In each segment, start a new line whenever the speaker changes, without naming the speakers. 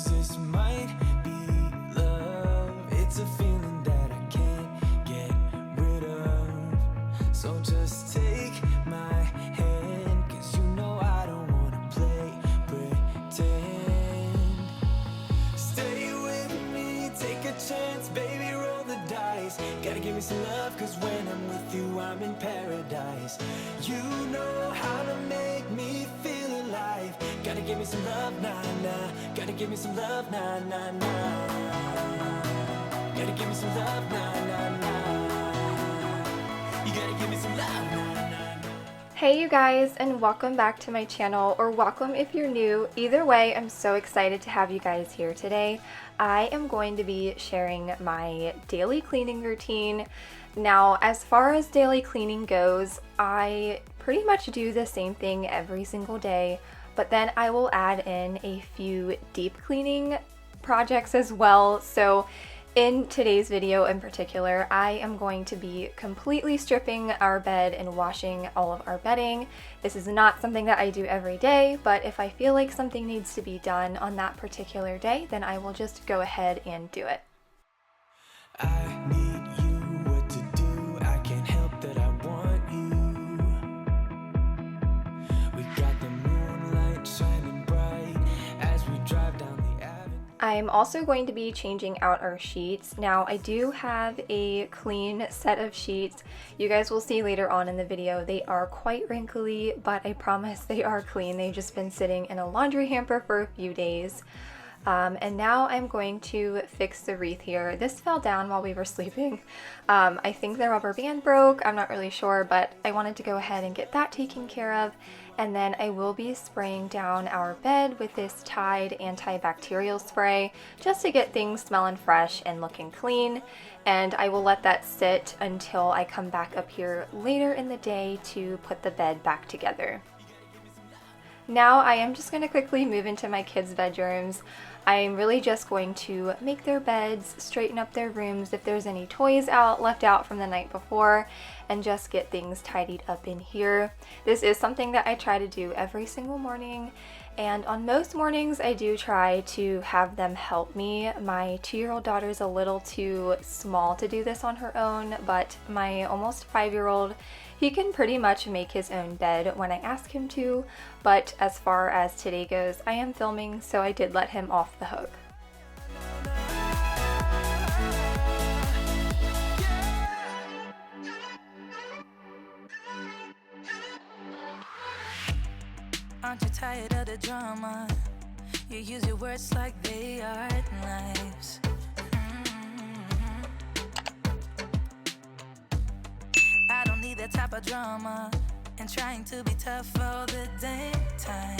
'cause this might be love. It's a feeling that I can't get rid of. So just take my hand, 'cause you know I don't wanna play pretend. Stay with me, take a chance, baby, roll the dice. Gotta give me some love, 'cause when I'm with you, I'm in paradise. You know how to make me feel alive. Gotta give me some love, nah, nah. Gotta give me some love, nah, nah, nah. Gotta give me some love, nah, nah, nah. You gotta give me some love, nah, nah, nah.
Hey you guys, and welcome back to my channel, or welcome if you're new. Either way, I'm so excited to have you guys here today. I am going to be sharing my daily cleaning routine. Now, as far as daily cleaning goes, I pretty much do the same thing every single day, but then I will add in a few deep cleaning projects as well. So in today's video in particular, I am going to be completely stripping our bed and washing all of our bedding. This is not something that I do every day, but if I feel like something needs to be done on that particular day, then I will just go ahead and do it.
I need you, what to do, I can't help that I want you. We got the moonlight shining bright as we drive down the avenue.
I'm also going to be changing out our sheets. Now, I do have a clean set of sheets. You guys will see later on in the video, they are quite wrinkly, but I promise they are clean. They've just been sitting in a laundry hamper for a few days. And now I'm going to fix the wreath here. This fell down while we were sleeping. I think the rubber band broke, I'm not really sure, but I wanted to go ahead and get that taken care of. And then I will be spraying down our bed with this Tide antibacterial spray just to get things smelling fresh and looking clean. And I will let that sit until I come back up here later in the day to put the bed back together. Now I am just going to quickly move into my kids' bedrooms. I'm really just going to make their beds, straighten up their rooms if there's any toys left out from the night before, and just get things tidied up in here. This is something that I try to do every single morning, and on most mornings I do try to have them help me. My 2-year-old daughter's a little too small to do this on her own, but my almost 5-year-old, he can pretty much make his own bed when I ask him to, but as far as today goes, I am filming, so I did let him off the hook.
Aren't you tired of the drama? You use your words like they are knives. I don't need that type of drama and trying to be tough all the damn time.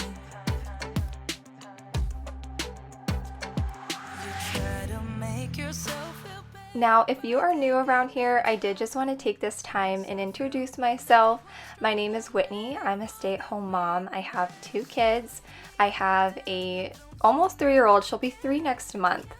You try to make yourself feel better.
Now, if you are new around here, I did just want to take this time and introduce myself. My name is Whitney. I'm a stay-at-home mom. I have 2 kids. I have a almost 3-year-old, she'll be 3 next month,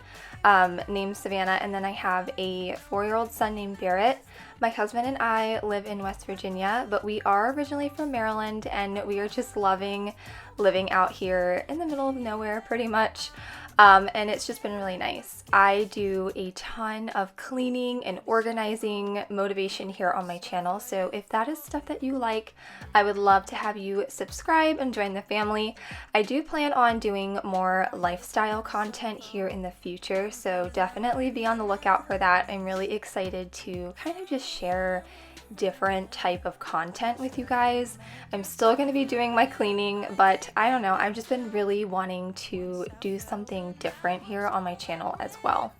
named Savannah, and then I have a 4-year-old son named Barrett. My husband and I live in West Virginia, but we are originally from Maryland, and we are just loving living out here in the middle of nowhere pretty much. And it's just been really nice. I do a ton of cleaning and organizing motivation here on my channel, so if that is stuff that you like, I would love to have you subscribe and join the family. I do plan on doing more lifestyle content here in the future, so definitely be on the lookout for that. I'm really excited to kind of just share different type of content with you guys. I'm still going to be doing my cleaning, but I don't know, I've just been really wanting to do something different here on my channel as well.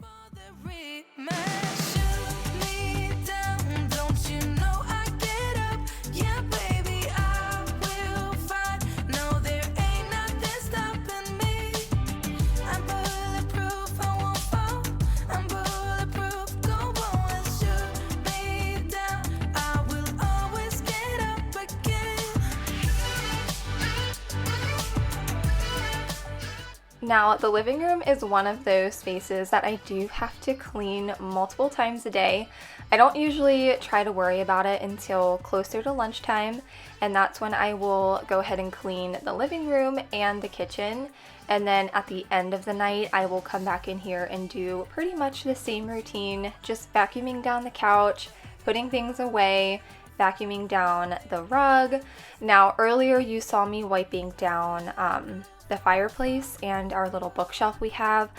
Now, the living room is one of those spaces that I do have to clean multiple times a day. I don't usually try to worry about it until closer to lunchtime, and that's when I will go ahead and clean the living room and the kitchen. And then at the end of the night, I will come back in here and do pretty much the same routine, just vacuuming down the couch, putting things away, vacuuming down the rug. Now, earlier you saw me wiping down the fireplace and our little bookshelf we have.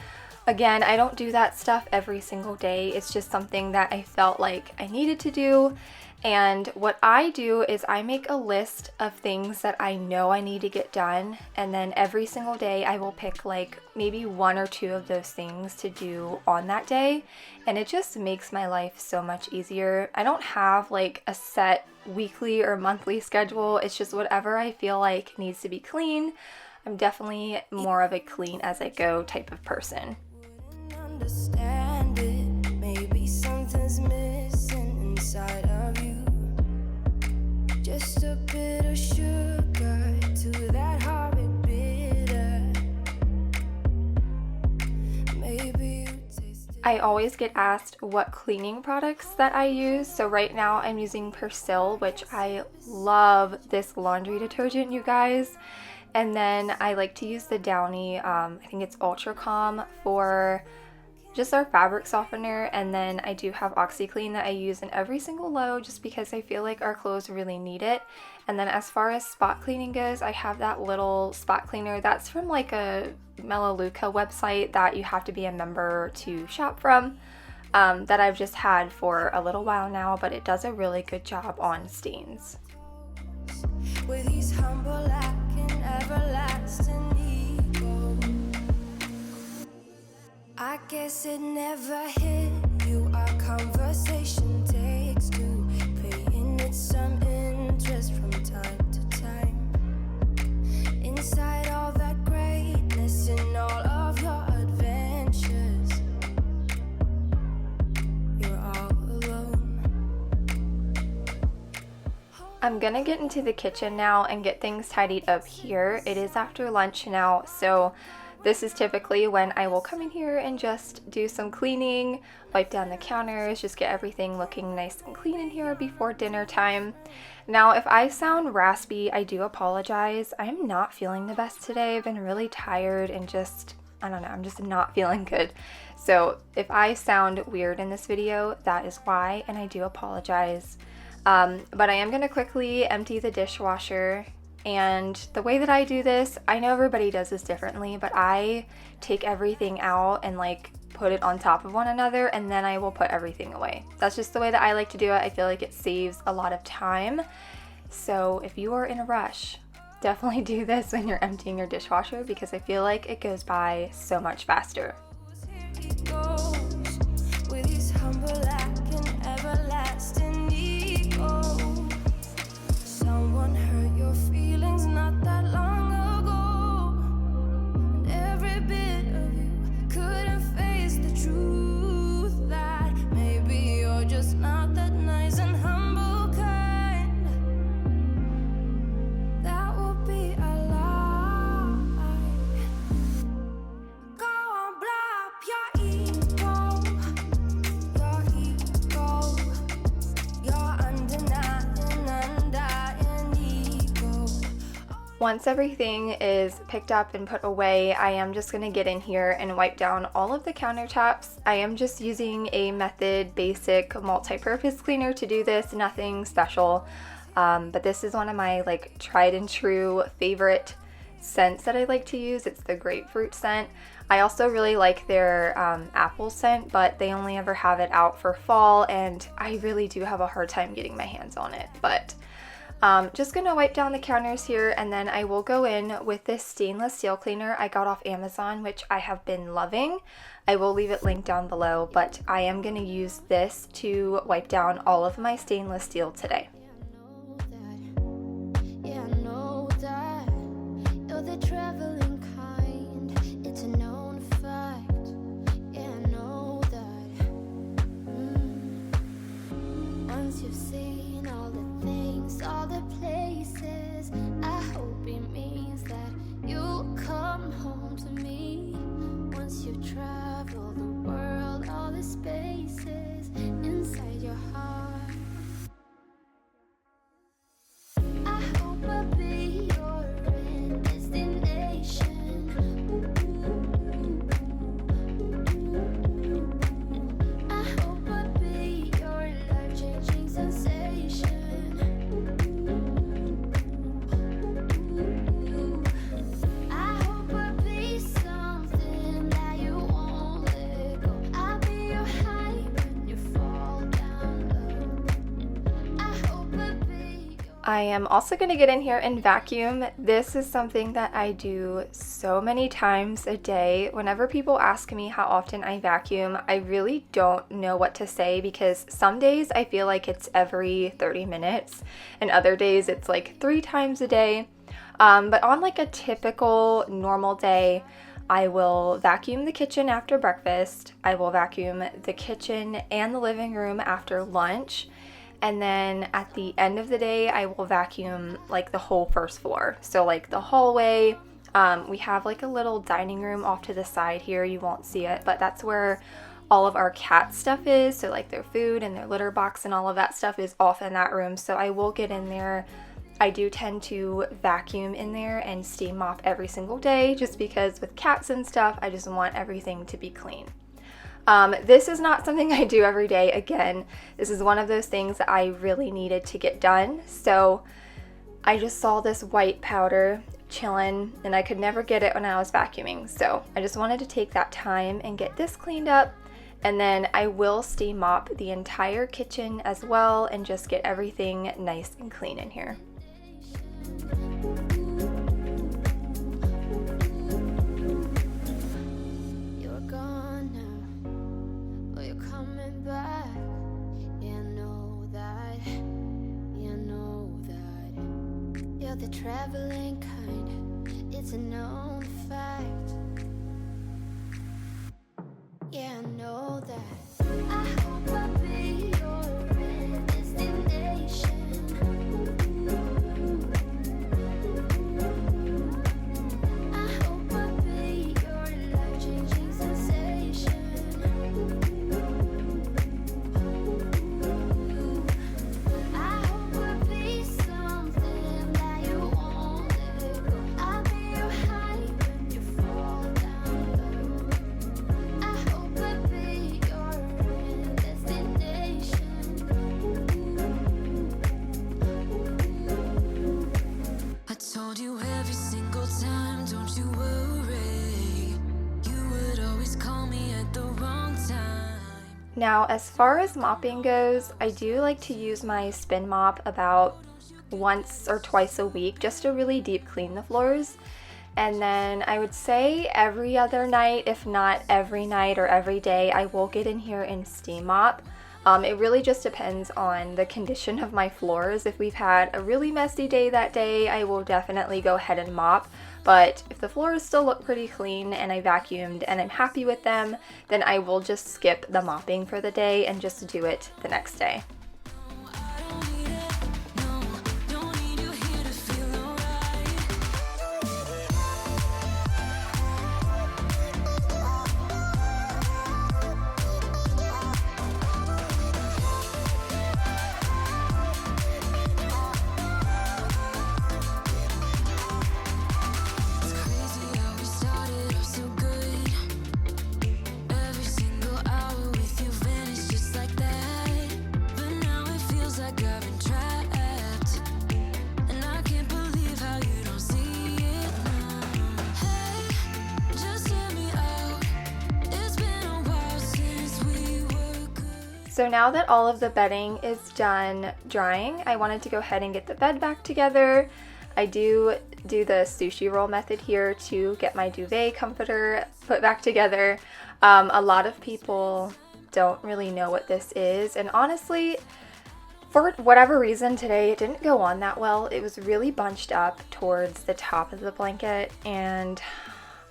Again, I don't do that stuff every single day. It's just something that I felt like I needed to do. And what I do is I make a list of things that I know I need to get done, and then every single day I will pick like maybe 1 or 2 of those things to do on that day, and it just makes my life so much easier. I don't have like a set weekly or monthly schedule. It's just whatever I feel like needs to be clean. I'm definitely more of a clean as I go type of person.
Understand it. Maybe something's missing inside of you. Just a bit of sugar to that horrid bitter. Maybe you taste it.
I always get asked what cleaning products that I use. So right now I'm using Persil, which I love this laundry detergent, you guys. And then I like to use the Downy, I think it's Ultra Calm for just our fabric softener. And then I do have OxyClean that I use in every single load just because I feel like our clothes really need it. And then as far as spot cleaning goes, I have that little spot cleaner that's from like a Melaleuca website that you have to be a member to shop from, that I've just had for a little while now, but it does a really good job on stains.
With these humble and everlasting ego, I guess it never hit you. Our conversation takes two, paying it some interest from time to time. Inside all that greatness and all of your adventures, you're all alone.
I'm gonna get into the kitchen now and get things tidied up here. It is after lunch now, so this is typically when I will come in here and just do some cleaning, wipe down the counters, just get everything looking nice and clean in here before dinner time. Now, if I sound raspy, I do apologize. I'm not feeling the best today. I've been really tired and just, I don't know, I'm just not feeling good. So if I sound weird in this video, that is why, and I do apologize. But I am gonna quickly empty the dishwasher. And the way that I do this, I know everybody does this differently, but I take everything out and like put it on top of one another, and then I will put everything away. That's just the way that I like to do it. I feel like it saves a lot of time. So if you are in a rush, definitely do this when you're emptying your dishwasher, because I feel like it goes by so much faster.
Here he goes with his humble and everlasting ego. Someone hurt your feelings not that long ago, and every bit of you couldn't face the truth that maybe you're just not that nice and humble kind. That would be a lie. Go on, blow up your ego, your undying ego.
Once everything is picked up and put away, I am just going to get in here and wipe down all of the countertops. I am just using a Method Basic multi-purpose cleaner to do this, nothing special. But this is one of my like tried and true favorite scents that I like to use. It's the grapefruit scent. I also really like their apple scent, but they only ever have it out for fall, and I really do have a hard time getting my hands on it. But just gonna wipe down the counters here, and then I will go in with this stainless steel cleaner I got off Amazon, which I have been loving. I will leave it linked down below, but I am gonna use this to wipe down all of my stainless steel today.
Yeah, I know that you're the traveling kind. It's a known fact. Yeah, I know that. Once you've seen all the things, all the places, I hope it means that you'll come home to me. Once you've traveled the world, all the spaces inside your heart.
I am also going to get in here and vacuum. This is something that I do so many times a day. Whenever people ask me how often I vacuum, I really don't know what to say because some days I feel like it's every 30 minutes and other days it's like 3 times a day. But on like a typical normal day, I will vacuum the kitchen after breakfast. I will vacuum the kitchen and the living room after lunch. And then at the end of the day, I will vacuum like the whole first floor. So like the hallway, we have like a little dining room off to the side here. You won't see it, but that's where all of our cat stuff is. So like their food and their litter box and all of that stuff is off in that room. So I will get in there. I do tend to vacuum in there and steam mop every single day just because with cats and stuff, I just want everything to be clean. This is not something I do every day. Again, this is one of those things that I really needed to get done. So I just saw this white powder chilling and I could never get it when I was vacuuming. So I just wanted to take that time and get this cleaned up. And then I will steam mop the entire kitchen as well and just get everything nice and clean in here.
The traveling kind, it's a known fact. Yeah, I know that. I hope I'll be your destination. I hope I'll be your life-changing sensation. I hope I'll be something that you won't let go. I'll be your high when you fall down low. I hope I'll be your destination. I told you every single time, don't you worry. You would always call me at the wrong time.
Now, as far as mopping goes, I do like to use my spin mop about once or twice a week just to really deep clean the floors. And then I would say every other night, if not every night or every day, I will get in here and steam mop. It really just depends on the condition of my floors. If we've had a really messy day that day, I will definitely go ahead and mop. But if the floors still look pretty clean and I vacuumed and I'm happy with them, then I will just skip the mopping for the day and just do it the next day. So now that all of the bedding is done drying, I wanted to go ahead and get the bed back together. I do the sushi roll method here to get my duvet comforter put back together. A lot of people don't really know what this is, and honestly, for whatever reason today it didn't go on that well. It was really bunched up towards the top of the blanket and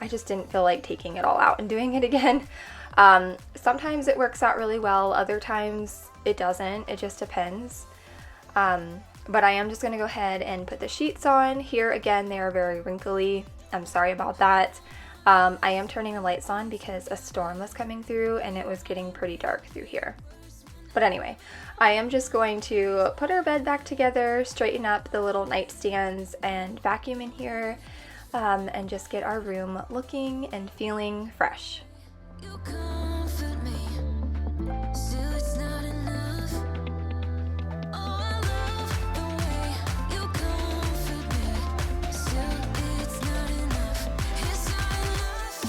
I just didn't feel like taking it all out and doing it again. Sometimes it works out really well, other times it doesn't, it just depends. But I am just going to go ahead and put the sheets on. Here again, they are very wrinkly. I'm sorry about that. I am turning the lights on because a storm was coming through and it was getting pretty dark through here. But anyway, I am just going to put our bed back together, straighten up the little nightstands and vacuum in here, and just get our room looking and feeling fresh.
You comfort me, still it's not enough. Oh, I love the way you comfort me, still it's not enough. It's not enough.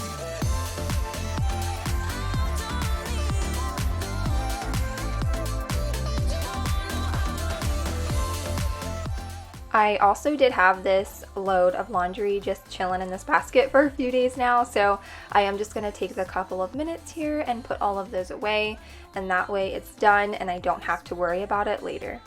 I also did have this load of laundry just chilling in this basket for a few days now, so I am just going to take the couple of minutes here and put all of those away, and that way it's done and I don't have to worry about it later.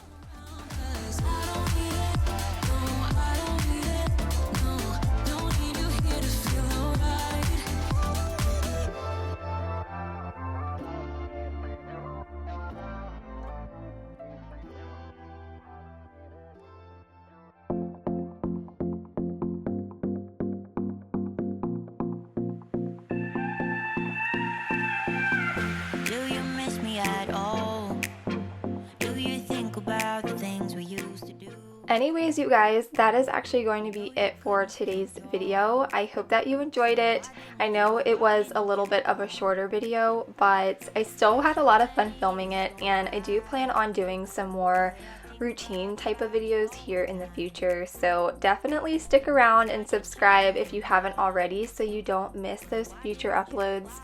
Anyways, you guys, that is actually going to be it for today's video. I hope that you enjoyed it. I know it was a little bit of a shorter video, but I still had a lot of fun filming it, and I do plan on doing some more routine type of videos here in the future, so definitely stick around and subscribe if you haven't already so you don't miss those future uploads.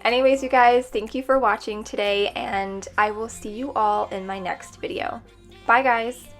Anyways, you guys, thank you for watching today, and I will see you all in my next video. Bye, guys!